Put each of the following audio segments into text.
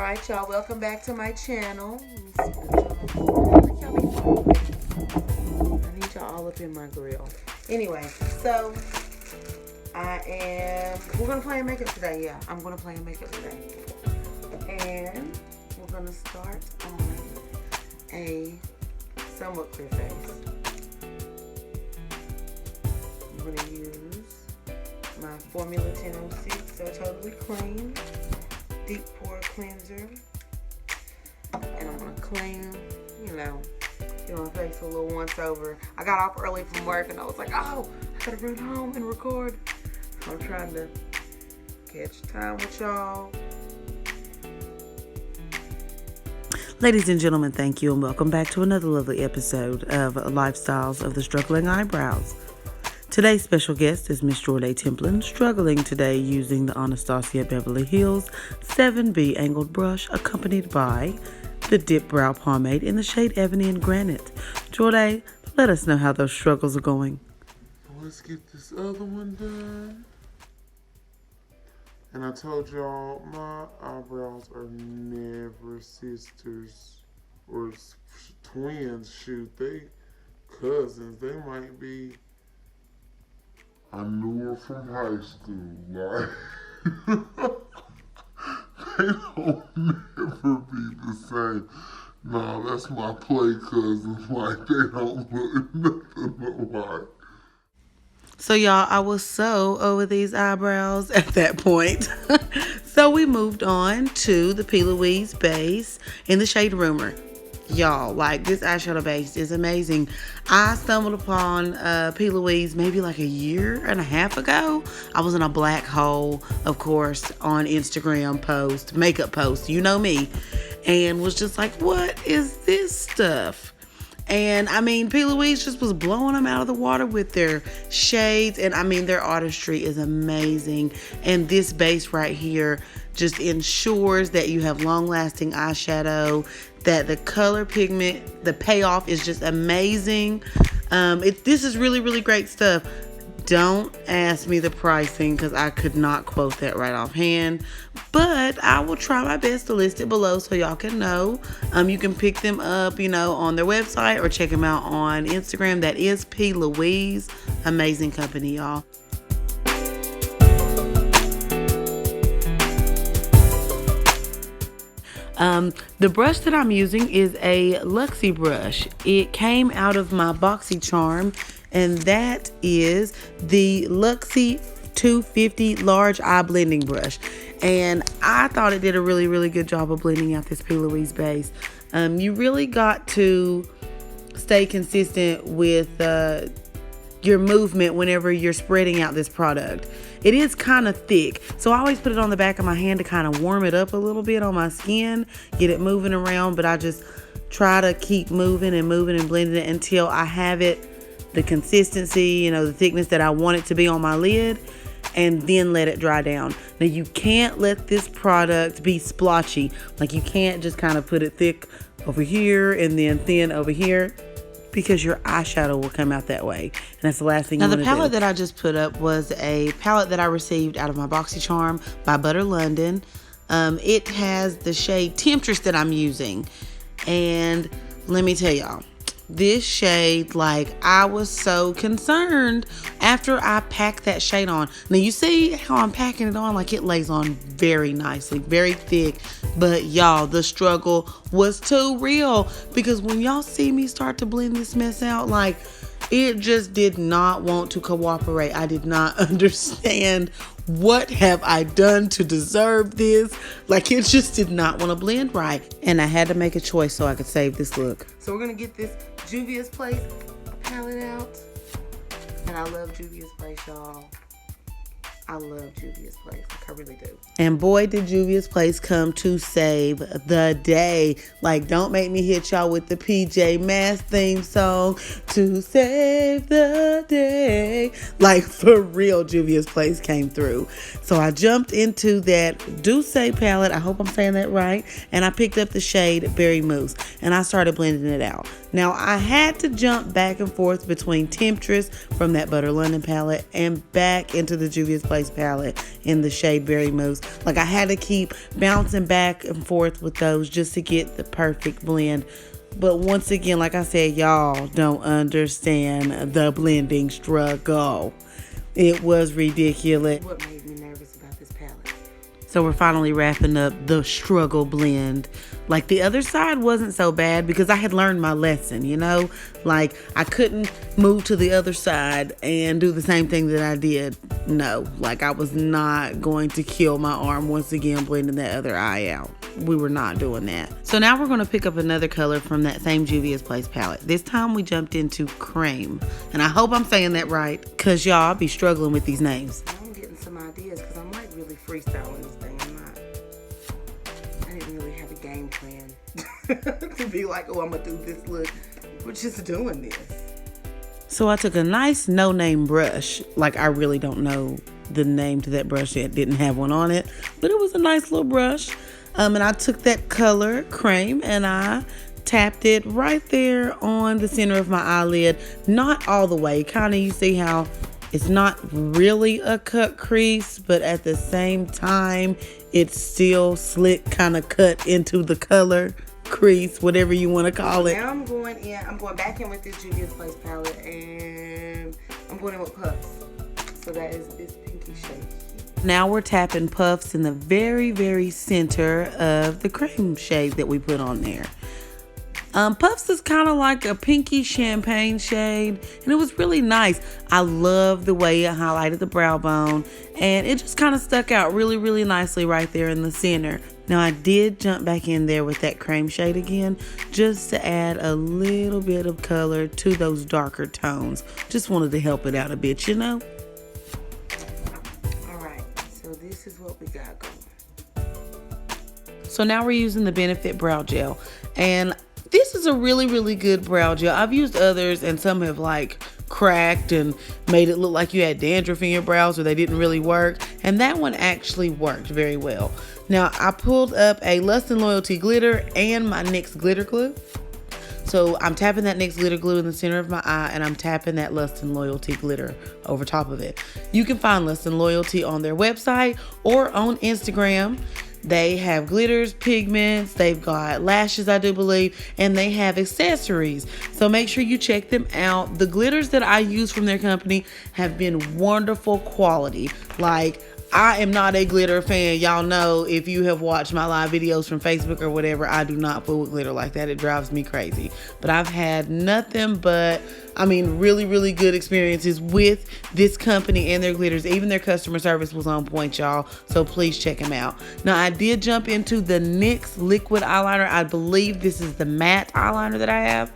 Alright, y'all, welcome back to my channel. I need y'all all up in my grill. Anyway, so we're gonna play in makeup today. Yeah, I'm gonna play in makeup today. And we're gonna start on a somewhat clear face. I'm gonna use my Formula 1006, so totally clean. Deep pore cleanser, and I'm gonna clean, get my face a little once over. I got off early from work and I was like, oh, I gotta run home and record. I'm trying to catch time with y'all. Ladies and gentlemen, thank you and welcome back to another lovely episode of Lifestyles of the Struggling Eyebrows. Today's special guest is Miss Jorday Templin, struggling today using the AnastasiaBeverlyhills 7B angled brush, accompanied by the dipbrow pomade in the shade Ebony and Granite. Jorday, let us know how those struggles are going. Let's get this other one done. And I told y'all, my eyebrows are never sisters or twins. Shoot, they cousins. They might be... I knew her from high school, like, they don't never be the same. No, that's my play cousins, like, they don't look nothing alike. So y'all, I was so over these eyebrows at that point. So we moved on to the plouise base in the shade Rumor. Y'all, like, this eyeshadow base is amazing. I stumbled upon plouise maybe like a year and a half ago. I was in a black hole, of course, on Instagram makeup post, you know me, and was just like, what is this stuff? And I mean, plouise just was blowing them out of the water with their shades, and I mean, their artistry is amazing. And this base right here just ensures that you have long-lasting eyeshadow, that the color pigment, the payoff is just amazing. This is really, really great stuff. Don't ask me the pricing because I could not quote that right offhand, but I will try my best to list it below so y'all can know. You can pick them up, on their website or check them out on Instagram. That is plouise. Amazing company, y'all. The brush that I'm using is a Luxie brush. It came out of my boxycharm, and that is the Luxie 250 large eye blending brush. And I thought it did a really, really good job of blending out this plouise base. You really got to stay consistent with your movement whenever you're spreading out this product. It is kind of thick, so I always put it on the back of my hand to kind of warm it up a little bit on my skin, get it moving around, but I just try to keep moving and blending it until I have it, the consistency, the thickness that I want it to be on my lid, and then let it dry down. Now, you can't let this product be splotchy. Like, you can't just kind of put it thick over here and then thin over here, because your eyeshadow will come out that way. And that's the last thing you want to do. Now, the palette that I just put up was a palette that I received out of my boxycharm by Butter London. It has the shade Temptress that I'm using. And let me tell y'all, this shade, like, I was so concerned after I packed that shade on. Now, you see how I'm packing it on? Like, it lays on very nicely, very thick. But y'all, the struggle was too real, because when y'all see me start to blend this mess out, like, it just did not want to cooperate. I did not understand, what have I done to deserve this? Like, it just did not want to blend right. And I had to make a choice so I could save this look. So we're going to get this Juvias Place palette out. And I love Juvias Place, y'all. I love Juvias Place. Like, I really do. And boy, did Juvias Place come to save the day. Like, don't make me hit y'all with the PJ Masks theme song to save the day. Like, for real, Juvias Place came through. So I jumped into that Douce palette. I hope I'm saying that right. And I picked up the shade Berry Mousse. And I started blending it out. Now, I had to jump back and forth between Temptress from that Butter London palette and back into the Juvias Place palette in the shade Berry Mousse. Like, I had to keep bouncing back and forth with those just to get the perfect blend. But once again, like I said, y'all don't understand the blending struggle. It was ridiculous. What made me nervous about this palette? So we're finally wrapping up the struggle blend. Like, the other side wasn't so bad because I had learned my lesson, you know? Like, I couldn't move to the other side and do the same thing that I did. No, like, I was not going to kill my arm once again blending that other eye out. We were not doing that. So now we're going to pick up another color from that same Juvia's Place palette. This time we jumped into Crème. And I hope I'm saying that right, because y'all be struggling with these names. I'm getting some ideas because I'm like really freestyling this thing. I didn't really have a game plan to be like, oh, I'm going to do this look. We're just doing this. So I took a nice no-name brush. Like, I really don't know the name to that brush yet. Didn't have one on it, but it was a nice little brush. And I took that color, Crème, and I tapped it right there on the center of my eyelid. Not all the way. Kind of, you see how it's not really a cut crease, but at the same time, it's still slick, kind of cut into the color crease, whatever you want to call it. Now I'm going back in with this Juvia's Place palette, and I'm going in with puffs. So that is this pinky shade. Now we're tapping puffs in the very, very center of the Crème shade that we put on there. Puffs is kind of like a pinky champagne shade, and it was really nice. I love the way it highlighted the brow bone, and it just kind of stuck out really, really nicely right there in the center. Now, I did jump back in there with that Crème shade again, just to add a little bit of color to those darker tones. Just wanted to help it out a bit, you know? All right, so this is what we got going. So now we're using the Benefit Brow Gel, and this is a really, really good brow gel. I've used others, and some have like cracked and made it look like you had dandruff in your brows, or they didn't really work. And that one actually worked very well. Now, I pulled up a Lust and Loyalty glitter and my NYX glitter glue. So I'm tapping that NYX glitter glue in the center of my eye, and I'm tapping that Lust and Loyalty glitter over top of it. You can find Lust and Loyalty on their website or on Instagram. They have glitters, pigments, they've got lashes, I do believe, and they have accessories. So make sure you check them out. The glitters that I use from their company have been wonderful quality. Like, I am not a glitter fan. Y'all know, if you have watched my live videos from Facebook or whatever, I do not fool with glitter like that. It drives me crazy. But I've had nothing but, really, really good experiences with this company and their glitters. Even their customer service was on point, y'all. So please check them out. Now, I did jump into the NYX liquid eyeliner. I believe this is the matte eyeliner that I have.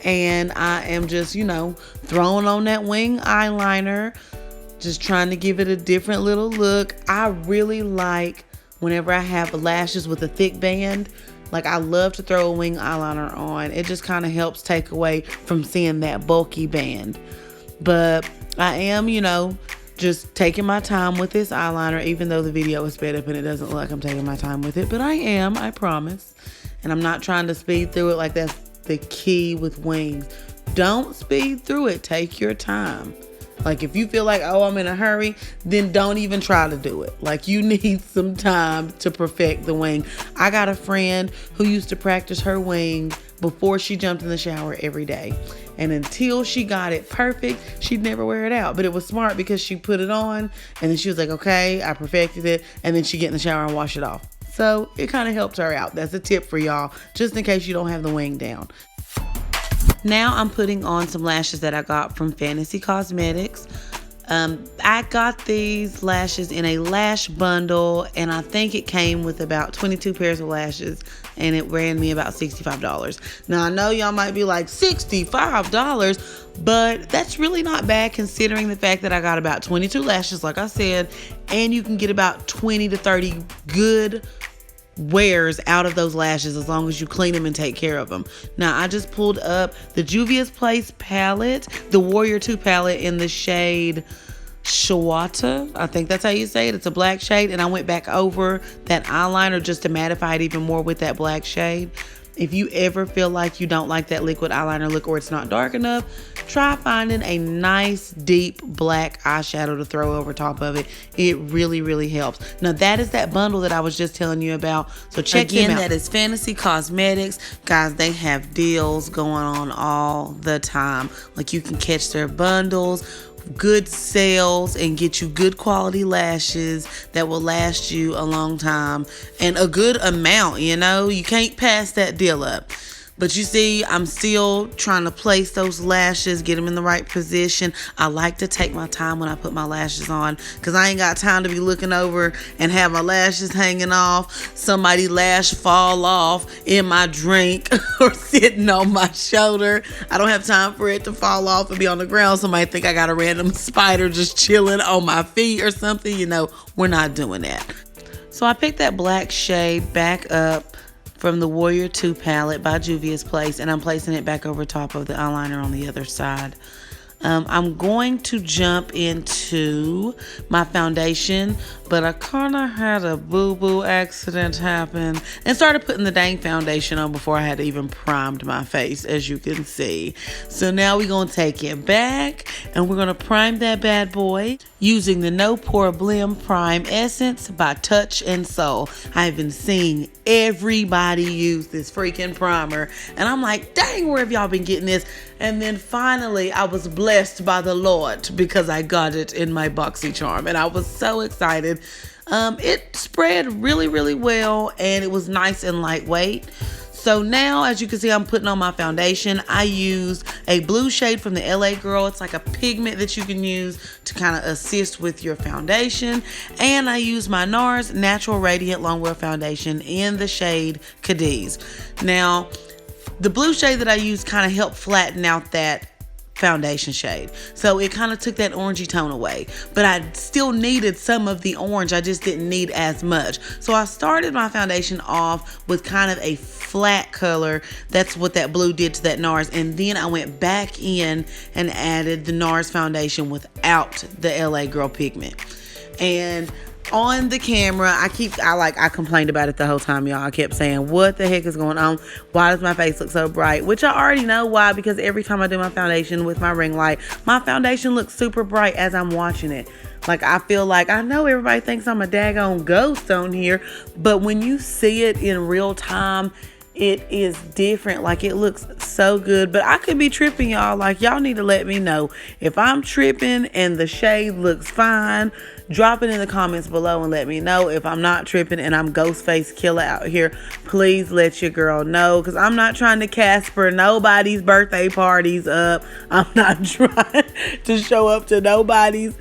And I am just, throwing on that wing eyeliner. Just trying to give it a different little look. I really like whenever I have lashes with a thick band. Like, I love to throw a wing eyeliner on. It just kind of helps take away from seeing that bulky band. But I am, just taking my time with this eyeliner, even though the video is sped up and it doesn't look like I'm taking my time with it. But I am, I promise. And I'm not trying to speed through it. Like, that's the key with wings. Don't speed through it. Take your time. Like, if you feel like, oh, I'm in a hurry, then don't even try to do it. Like, you need some time to perfect the wing. I got a friend who used to practice her wing before she jumped in the shower every day. And until she got it perfect, she'd never wear it out. But it was smart because she put it on and then she was like, okay, I perfected it. And then she'd get in the shower and wash it off. So it kind of helped her out. That's a tip for y'all, just in case you don't have the wing down. Now I'm putting on some lashes that I got from Fantasy Cosmetics. I got these lashes in a lash bundle, and I think it came with about 22 pairs of lashes, and it ran me about $65. Now, I know y'all might be like, $65? But that's really not bad considering the fact that I got about 22 lashes, like I said, and you can get about 20 to 30 good wears out of those lashes as long as you clean them and take care of them. Now, I just pulled up the Juvia's Place palette, the Warrior 2 palette in the shade Shawata. I think that's how you say it. It's a black shade, and I went back over that eyeliner just to mattify it even more with that black shade. If you ever feel like you don't like that liquid eyeliner look or it's not dark enough, try finding a nice deep black eyeshadow to throw over top of it. It really, really helps. Now that is that bundle that I was just telling you about. So check them out. That is Fantasy Cosmetics. Guys, they have deals going on all the time. Like you can catch their bundles, good sales, and get you good quality lashes that will last you a long time and a good amount. You know, you can't pass that deal up. But you see, I'm still trying to place those lashes, get them in the right position. I like to take my time when I put my lashes on because I ain't got time to be looking over and have my lashes hanging off, somebody lash fall off in my drink or sitting on my shoulder. I don't have time for it to fall off and be on the ground. Somebody think I got a random spider just chilling on my feet or something. You know, we're not doing that. So I picked that black shade back up from the Warrior 2 palette by Juvias Place, and I'm placing it back over top of the eyeliner on the other side. I'm going to jump into my foundation, but I kind of had a boo-boo accident happen and started putting the dang foundation on before I had even primed my face, as you can see. So now we're going to take it back and we're going to prime that bad boy using the No Pore Blim Prime Essence by Touch and Soul. I've been seeing everybody use this freaking primer and I'm like, dang, where have y'all been getting this? And then finally I was blessed by the Lord because I got it in my boxycharm and I was so excited. It spread really, really well and it was nice and lightweight. So now, as you can see, I'm putting on my foundation. I used a blue shade from the LA Girl. It's like a pigment that you can use to kind of assist with your foundation. And I used my NARS Natural Radiant Longwear Foundation in the shade Cadiz. Now, the blue shade that I used kind of helped flatten out that foundation shade, so it kind of took that orangey tone away, but I still needed some of the orange. I just didn't need as much, so I started my foundation off with kind of a flat color. That's what that blue did to that NARS, and then I went back in and added the NARS foundation without the LA Girl pigment. And on the camera, I complained about it the whole time, y'all. I kept saying, what the heck is going on? Why does my face look so bright? Which I already know why, because every time I do my foundation with my ring light, my foundation looks super bright as I'm watching it. Like, I feel like, I know everybody thinks I'm a daggone ghost on here, but when you see it in real time, it is different. Like, it looks so good, but I could be tripping, y'all. Like, y'all need to let me know if I'm tripping and the shade looks fine. Drop it in the comments below and let me know. If I'm not tripping and I'm Ghostface Killer out here, please let your girl know, because I'm not trying to Casper nobody's birthday parties up. I'm not trying to show up to nobody's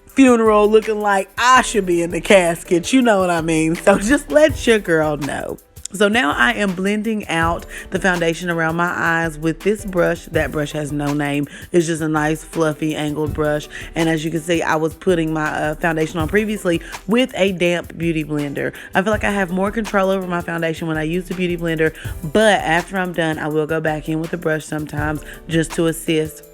funeral looking like I should be in the casket. You know what I mean? So just let your girl know. So now I am blending out the foundation around my eyes with this brush. That brush has no name. It's just a nice fluffy angled brush. And as you can see, I was putting my foundation on previously with a damp beauty blender. I feel like I have more control over my foundation when I use the beauty blender. But after I'm done, I will go back in with the brush sometimes just to assist.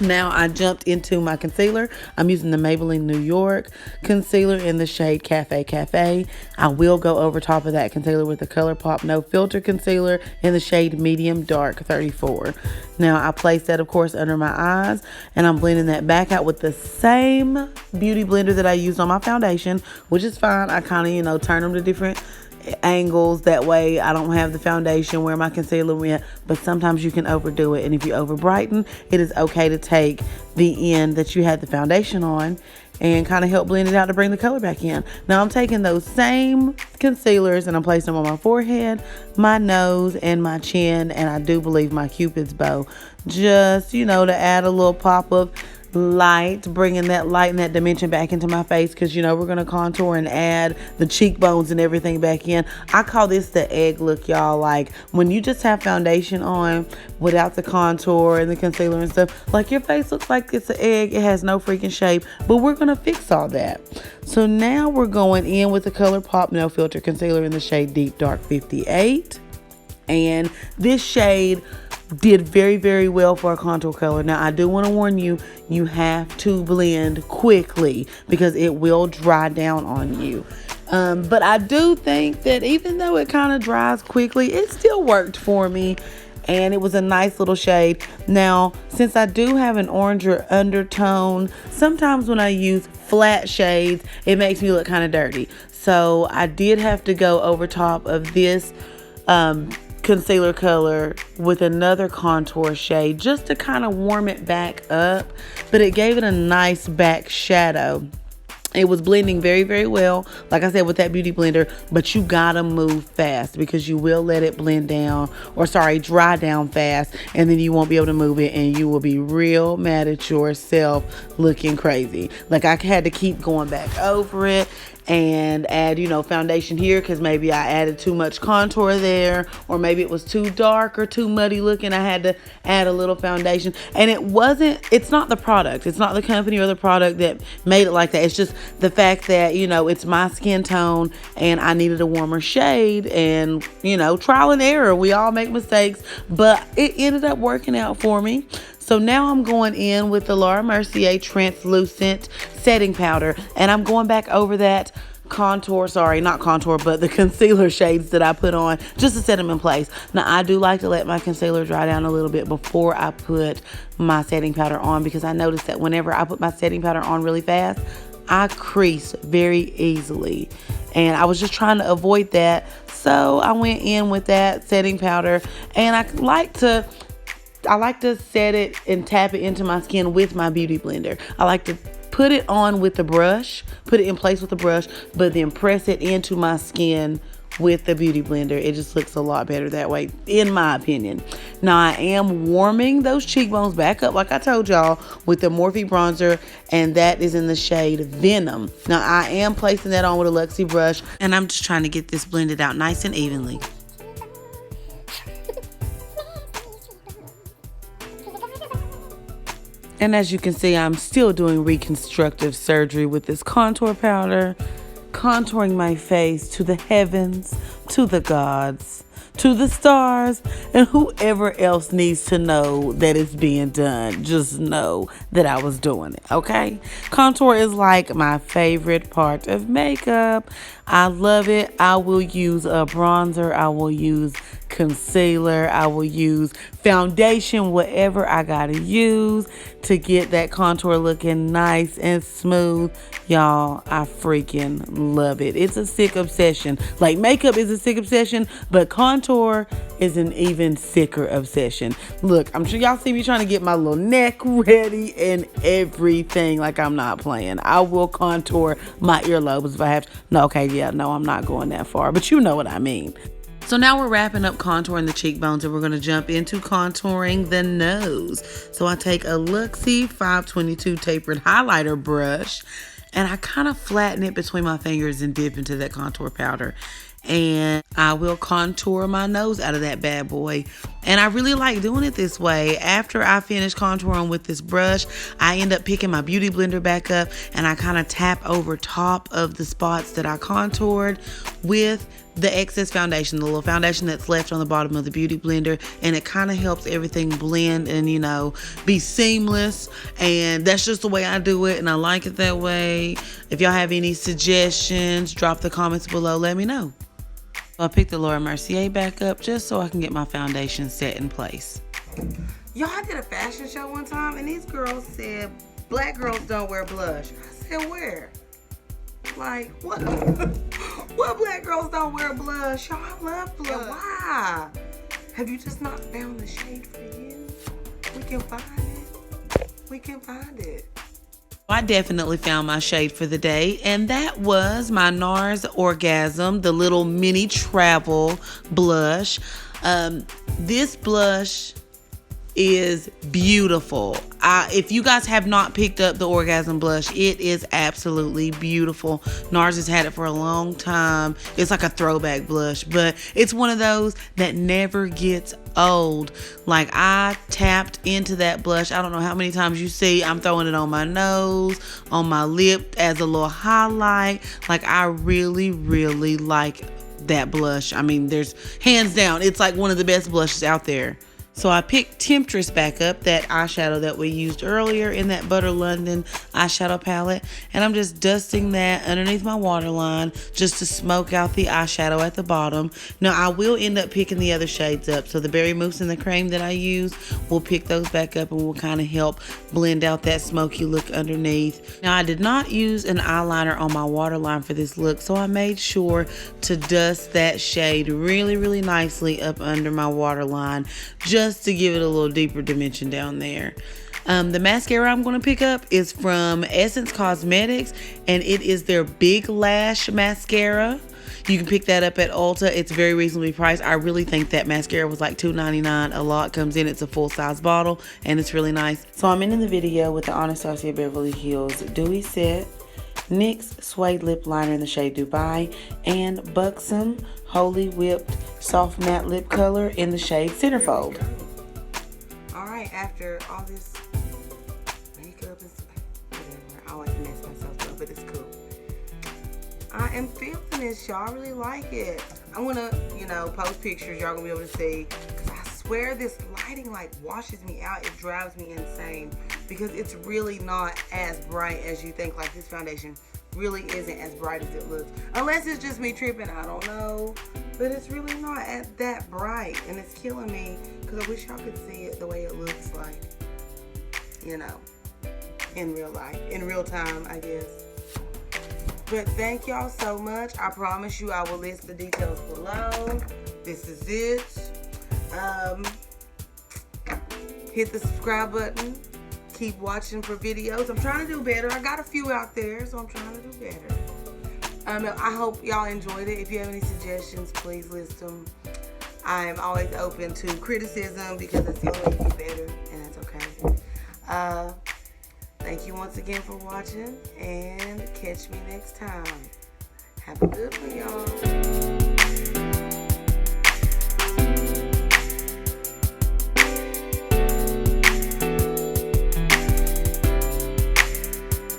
Now I jumped into my concealer. I'm using the Maybelline New York concealer in the shade Cafe Cafe. I will go over top of that concealer with the ColourPop No Filter concealer in the shade Medium Dark 34. Now I place that, of course, under my eyes, and I'm blending that back out with the same beauty blender that I used on my foundation, which is fine. I kind of, turn them to different angles, that way I don't have the foundation where my concealer went. But sometimes you can overdo it, and if you over brighten, it is okay to take the end that you had the foundation on and kind of help blend it out to bring the color back in. Now I'm taking those same concealers and I'm placing them on my forehead, my nose, and my chin, and I do believe my Cupid's bow, just to add a little pop of light, bringing that light and that dimension back into my face, because we're going to contour and add the cheekbones and everything back in. I call this the egg look, y'all. Like, when you just have foundation on without the contour and the concealer and stuff, like, your face looks like it's an egg. It has no freaking shape, but we're going to fix all that. So now we're going in with the ColourPop No Filter concealer in the shade Deep Dark 58, and this shade did very, very well for a contour color. Now I do want to warn you, you have to blend quickly because it will dry down on you. But I do think that even though it kind of dries quickly, it still worked for me. And it was a nice little shade. Now, since I do have an oranger undertone, sometimes when I use flat shades, it makes me look kind of dirty. So I did have to go over top of this concealer color with another contour shade just to kind of warm it back up. But it gave it a nice back shadow. It was blending very, very well, like I said, with that beauty blender, but you gotta move fast because you will let it blend down, or sorry, dry down fast, and then you won't be able to move it, and you will be real mad at yourself looking crazy. Like, I had to keep going back over it and add, foundation here because maybe I added too much contour there, or maybe it was too dark or too muddy looking. I had to add a little foundation, and it's not the product, it's not the company or the product that made it like that. It's just the fact that, it's my skin tone and I needed a warmer shade, and, trial and error. We all make mistakes, but it ended up working out for me. So now I'm going in with the Laura Mercier translucent setting powder, and I'm going back over that the concealer shades that I put on just to set them in place. Now, I do like to let my concealer dry down a little bit before I put my setting powder on, because I noticed that whenever I put my setting powder on really fast, I crease very easily, and I was just trying to avoid that. So I went in with that setting powder, and I like to set it and tap it into my skin with my beauty blender. I like to put it on with the brush, put it in place with the brush, but then press it into my skin with the beauty blender. It just looks a lot better that way, in my opinion. Now, I am warming those cheekbones back up, like I told y'all, with the Morphe bronzer, and that is in the shade Venom. Now, I am placing that on with a Luxie brush, and I'm just trying to get this blended out nice and evenly. And as you can see, I'm still doing reconstructive surgery with this contour powder, contouring my face to the heavens, to the gods, to the stars, and whoever else needs to know that it's being done. Just know that I was doing it, okay? Contour is like my favorite part of makeup. I love it. I will use a bronzer. I will use concealer. I will use foundation, whatever I gotta use to get that contour looking nice and smooth. Y'all, I freaking love it. It's a sick obsession. Like, makeup is a sick obsession, but contour is an even sicker obsession. Look, I'm sure y'all see me trying to get my little neck ready and everything. Like, I'm not playing. I will contour my earlobes if I have to. No, okay, yeah, no, I'm not going that far, but you know what I mean. So now we're wrapping up contouring the cheekbones, and we're going to jump into contouring the nose. So I take a Luxie 522 tapered highlighter brush, and I kind of flatten it between my fingers and dip into that contour powder. And I will contour my nose out of that bad boy. And I really like doing it this way. After I finish contouring with this brush, I end up picking my beauty blender back up, and I kind of tap over top of the spots that I contoured with the excess foundation, the little foundation that's left on the bottom of the beauty blender, and it kind of helps everything blend and, be seamless. And that's just the way I do it, and I like it that way. If y'all have any suggestions, drop the comments below, let me know. I picked the Laura Mercier back up just so I can get my foundation set in place. Y'all, I did a fashion show one time, and these girls said black girls don't wear blush. I said, where? Like, what? What black girls don't wear blush? Y'all, I love blush. And why? Have you just not found the shade for you? We can find it. We can find it. I definitely found my shade for the day, and that was my NARS Orgasm, the little mini travel blush. This blush is beautiful. If you guys have not picked up the Orgasm blush, it is absolutely beautiful. NARS has had it for a long time. It's like a throwback blush, but it's one of those that never gets old. Like, I tapped into that blush. I don't know how many times you see I'm throwing it on my nose, on my lip as a little highlight. Like, I really, really like that blush. I mean, there's hands down, it's like one of the best blushes out there. So I picked Temptress back up, that eyeshadow that we used earlier in that Butter London eyeshadow palette. And I'm just dusting that underneath my waterline just to smoke out the eyeshadow at the bottom. Now I will end up picking the other shades up. So the berry mousse and the crème that I use, we'll pick those back up and we'll kind of help blend out that smoky look underneath. Now I did not use an eyeliner on my waterline for this look, so I made sure to dust that shade really nicely up under my waterline, just to give it a little deeper dimension down there. The mascara I'm going to pick up is from Essence Cosmetics, and it is their Big Lash Mascara. You can pick that up at Ulta. It's very reasonably priced. I really think that mascara was like $2.99. A lot comes in. It's a full-size bottle, and it's really nice. So I'm in the video with the Anastasia Beverly Hills Dewy Set, NYX Suede Lip Liner in the shade Dubai, and Buxom Holy Whipped Soft Matte Lip Color in the shade Centerfold. Alright, after all this makeup is whatever, I always mess myself up, but it's cool. I am feeling this, y'all. Really like it. I'm gonna, post pictures y'all gonna be able to see, because I swear this lighting like washes me out. It drives me insane because it's really not as bright as you think. Like, this foundation really isn't as bright as it looks, unless it's just me tripping. I don't know, but it's really not that bright, and it's killing me because I wish y'all could see it the way it looks like, in real life, in real time, I guess. But thank y'all so much. I promise you I will list the details below. This is it. Hit the subscribe button. Keep watching for videos. I'm trying to do better. I got a few out there, so I'm trying to do better. I hope y'all enjoyed it. If you have any suggestions, please list them. I'm always open to criticism because it's the only way to get better, and that's okay. Thank you once again for watching, and catch me next time. Have a good one, y'all.